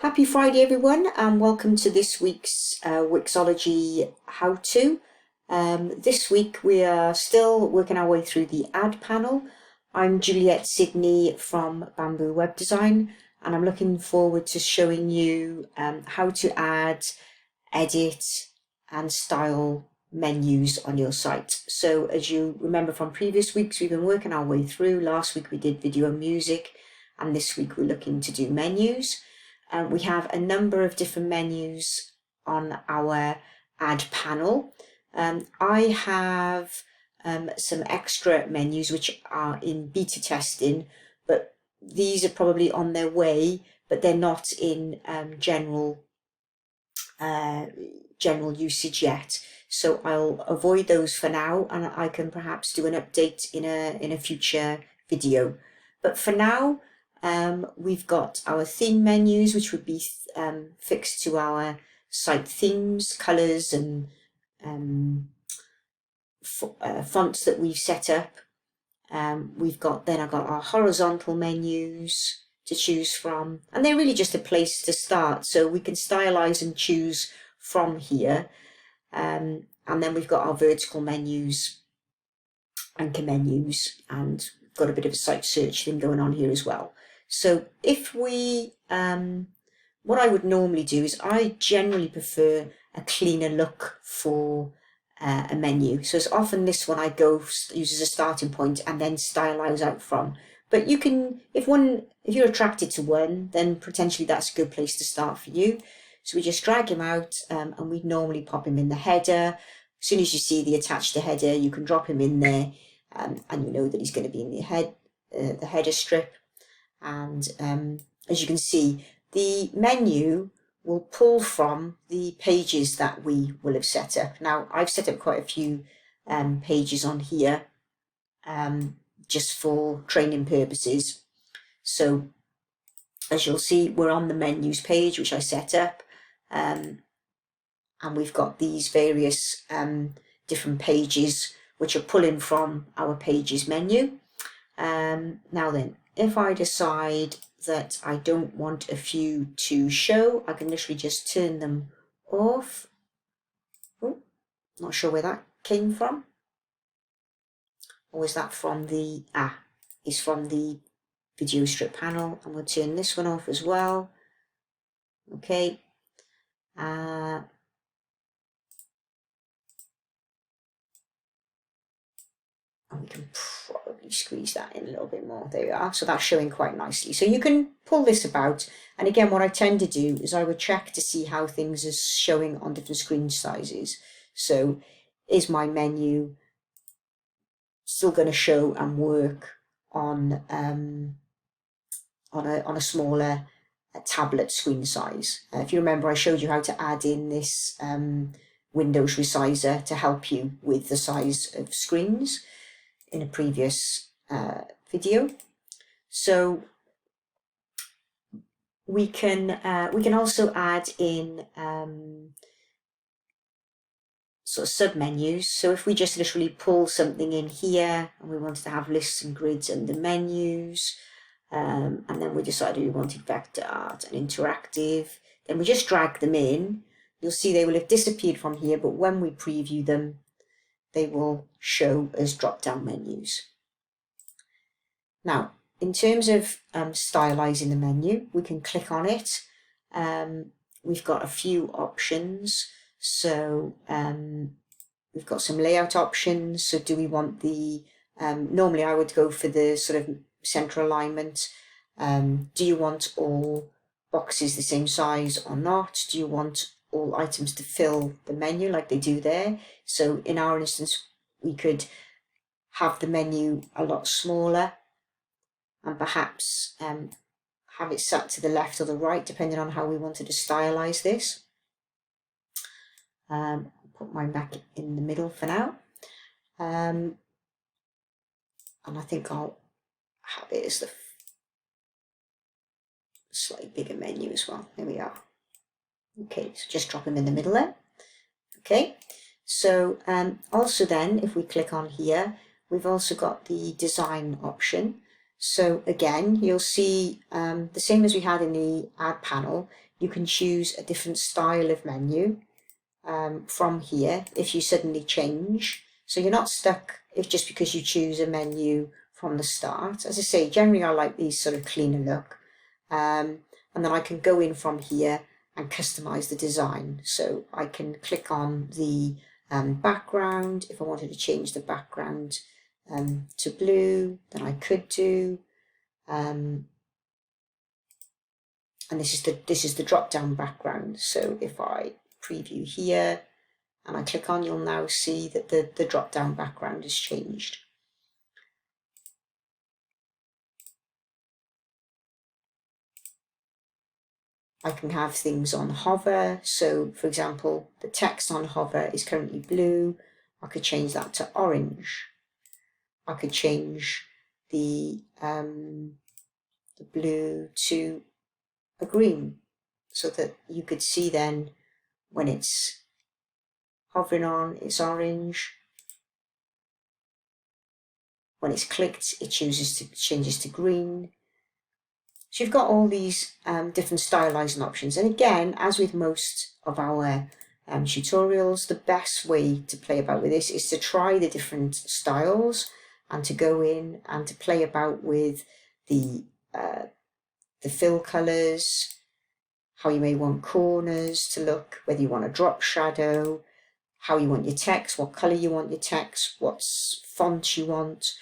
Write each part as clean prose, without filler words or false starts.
Happy Friday everyone, and welcome to this week's Wixology how-to. This week we are still working our way through the add panel. I'm Juliet Sidney from Bamboo Web Design, and I'm looking forward to showing you how to add, edit and style menus on your site. So as you remember from previous weeks, we've been working our way through. Last week we did video and music, and this week we're looking to do menus. We have a number of different menus on our add panel. I have some extra menus which are in beta testing, but these are probably on their way, but they're not in general usage yet. So I'll avoid those for now, and I can perhaps do an update in a future video. But for now, we've got our theme menus, which would be fixed to our site themes, colors, and fonts that we've set up. I've got our horizontal menus to choose from, and they're really just a place to start. So we can stylize and choose from here. And then we've got our vertical menus, anchor menus, and got a bit of a site search thing going on here as well. So if we, what I would normally do is I generally prefer a cleaner look for a menu. So it's often this one I use as a starting point and then stylize out from. But you can, if you're attracted to one, then potentially that's a good place to start for you. So we just drag him out, and we normally pop him in the header. As soon as you see the attached to header, you can drop him in there, and you know that he's going to be in the header strip. And as you can see, the menu will pull from the pages that we will have set up. Now, I've set up quite a few pages on here just for training purposes. So as you'll see, we're on the menus page, which I set up, and we've got these various different pages which are pulling from our pages menu. Now then, if I decide that I don't want a few to show, I can literally just turn them off. Oh, not sure where that came from. Or is that from the, it's from the video strip panel. I'm going to turn this one off as well. Okay. And we can probably squeeze that in a little bit more. There you are. So that's showing quite nicely. So you can pull this about. And again, what I tend to do is I would check to see how things are showing on different screen sizes. So is my menu still going to show and work on a smaller tablet screen size? If you remember, I showed you how to add in this Windows resizer to help you with the size of screens in a previous video. So we can also add in sort of sub-menus. So if we just literally pull something in here and we wanted to have lists and grids under menus, and then we decided we wanted vector art and interactive, then we just drag them in. You'll see they will have disappeared from here, but when we preview them, they will show as drop-down menus. Now, in terms of stylizing the menu, we can click on it. We've got a few options. So we've got some layout options. So do we want the, normally I would go for the sort of center alignment. Do you want all boxes the same size or not? Do you want all items to fill the menu like they do there? So in our instance, we could have the menu a lot smaller and perhaps have it sat to the left or the right, depending on how we wanted to stylize this. I'll put mine back in the middle for now. And I think I'll have it as the slightly bigger menu as well. There we are. Okay, so just drop them in the middle there. Okay, so also then, if we click on here, we've also got the design option. So again, you'll see the same as we had in the add panel. you can choose a different style of menu from here if you suddenly change. So you're not stuck if just because you choose a menu from the start. As I say, generally I like these sort of cleaner look. And then I can go in from here and customize the design. So I can click on the background. If I wanted to change the background to blue, then I could do. And this is the drop down background. So if I preview here and I click on, you'll now see that the drop down background has changed. I can have things on hover. So for example, the text on hover is currently blue. I could change that to orange. I could change the blue to a green so that you could see then when it's hovering on, it's orange. When it's clicked, it changes to green. So you've got all these different stylizing options. And again, as with most of our tutorials, the best way to play about with this is to try the different styles and to go in and to play about with the fill colors, how you may want corners to look, whether you want a drop shadow, how you want your text, what color you want your text, what font you want,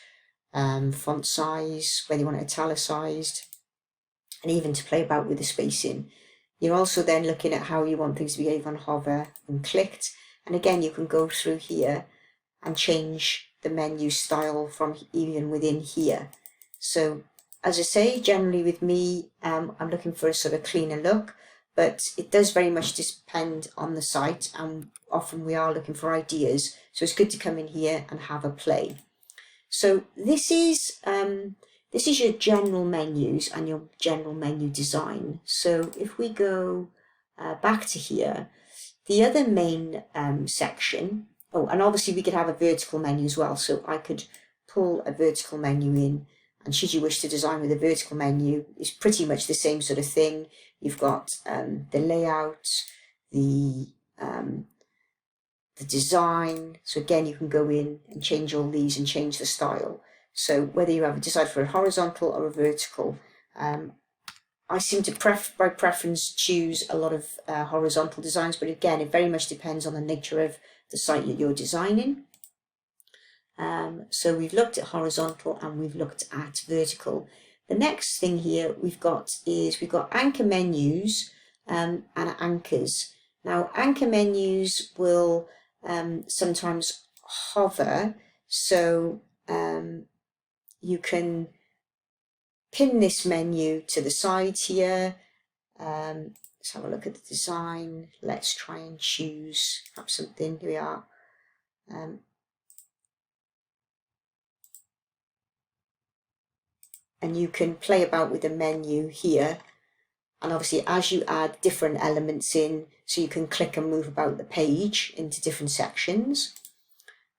font size, whether you want it italicized, and even to play about with the spacing. You're also then looking at how you want things to behave on hover and clicked. And again, you can go through here and change the menu style from even within here. So as I say, generally with me, I'm looking for a sort of cleaner look, but it does very much depend on the site, and often we are looking for ideas. So it's good to come in here and have a play. So this is your general menus and your general menu design. So if we go back to here, the other main section, oh, and obviously we could have a vertical menu as well. So I could pull a vertical menu in, and should you wish to design with a vertical menu, it's pretty much the same sort of thing. You've got the layout, the design. So again, you can go in and change all these and change the style. So whether you have decide for a horizontal or a vertical, I seem to by preference choose a lot of horizontal designs, but again, it very much depends on the nature of the site that you're designing. So we've looked at horizontal and we've looked at vertical. The next thing here we've got anchor menus and anchors. Now anchor menus will sometimes hover, so you can pin this menu to the side here. Let's have a look at the design. Let's try and choose perhaps something. Here we are. And you can play about with the menu here. And obviously as you add different elements in, so you can click and move about the page into different sections.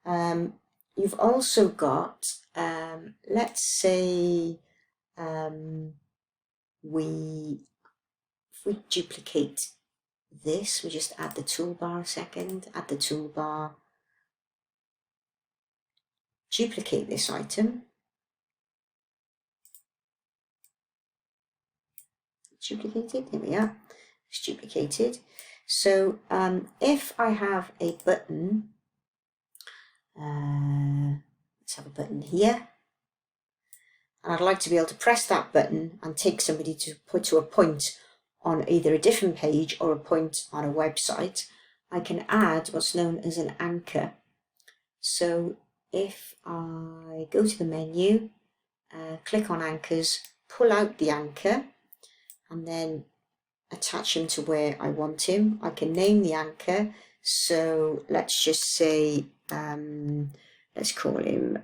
You've also got, let's say, if we duplicate this, we just add the toolbar a second, add the toolbar, duplicate this item, duplicated, here we are, it's duplicated. So if I have a button, let's have a button here, and I'd like to be able to press that button and take somebody to a point on either a different page or a point on a website, I can add what's known as an anchor. So if I go to the menu, click on anchors, pull out the anchor, and then attach him to where I want him, I can name the anchor. So let's just say, let's call him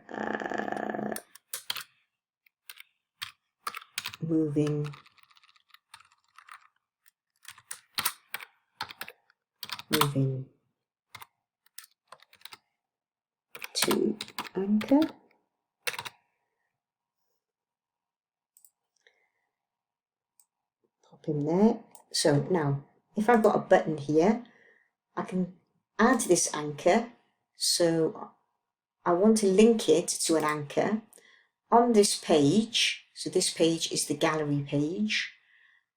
moving to anchor. Pop him there. So now, if I've got a button here, I can add this anchor. So I want to link it to an anchor on this page. So this page is the gallery page.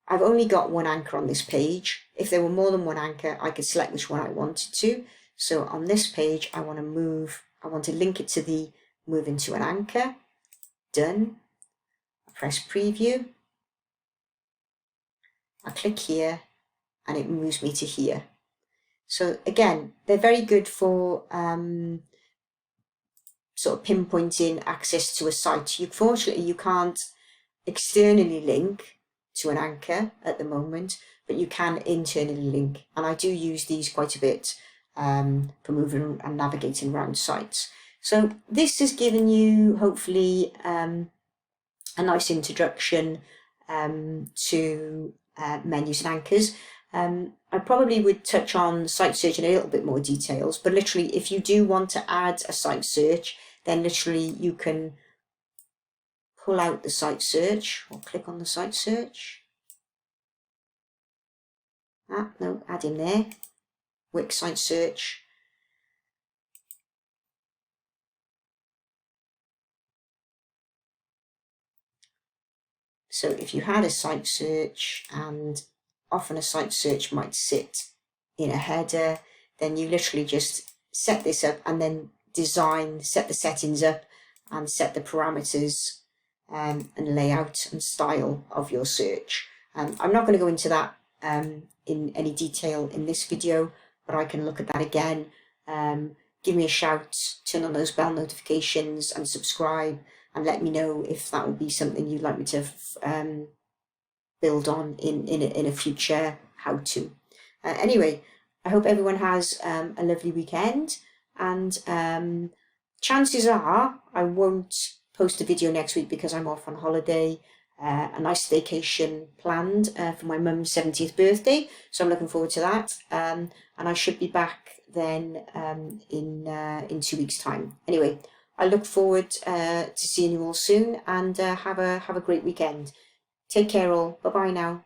I've only got one anchor on this page. If there were more than one anchor, I could select which one I wanted to. So on this page, I want to link it to the move into an anchor. Done. I press preview. I click here and it moves me to here. So again, they're very good for sort of pinpointing access to a site. Fortunately, you can't externally link to an anchor at the moment, but you can internally link. And I do use these quite a bit for moving and navigating around sites. So this has given you, hopefully, a nice introduction to menus and anchors. I probably would touch on site search in a little bit more details, but literally if you do want to add a site search, then literally you can pull out the site search or click on the site search. No, add in there, Wix site search. So if you had a site search, and often a site search might sit in a header, then you literally just set this up and then set the settings up and set the parameters and layout and style of your search. I'm not going to go into that in any detail in this video, but I can look at that again. Give me a shout, turn on those bell notifications and subscribe, and let me know if that would be something you'd like me to build on in a future how-to. Anyway, I hope everyone has a lovely weekend, and chances are I won't post a video next week because I'm off on holiday, a nice staycation planned for my mum's 70th birthday, so I'm looking forward to that, and I should be back then in 2 weeks' time. Anyway, I look forward to seeing you all soon, and have a great weekend. Take care all. Bye bye now.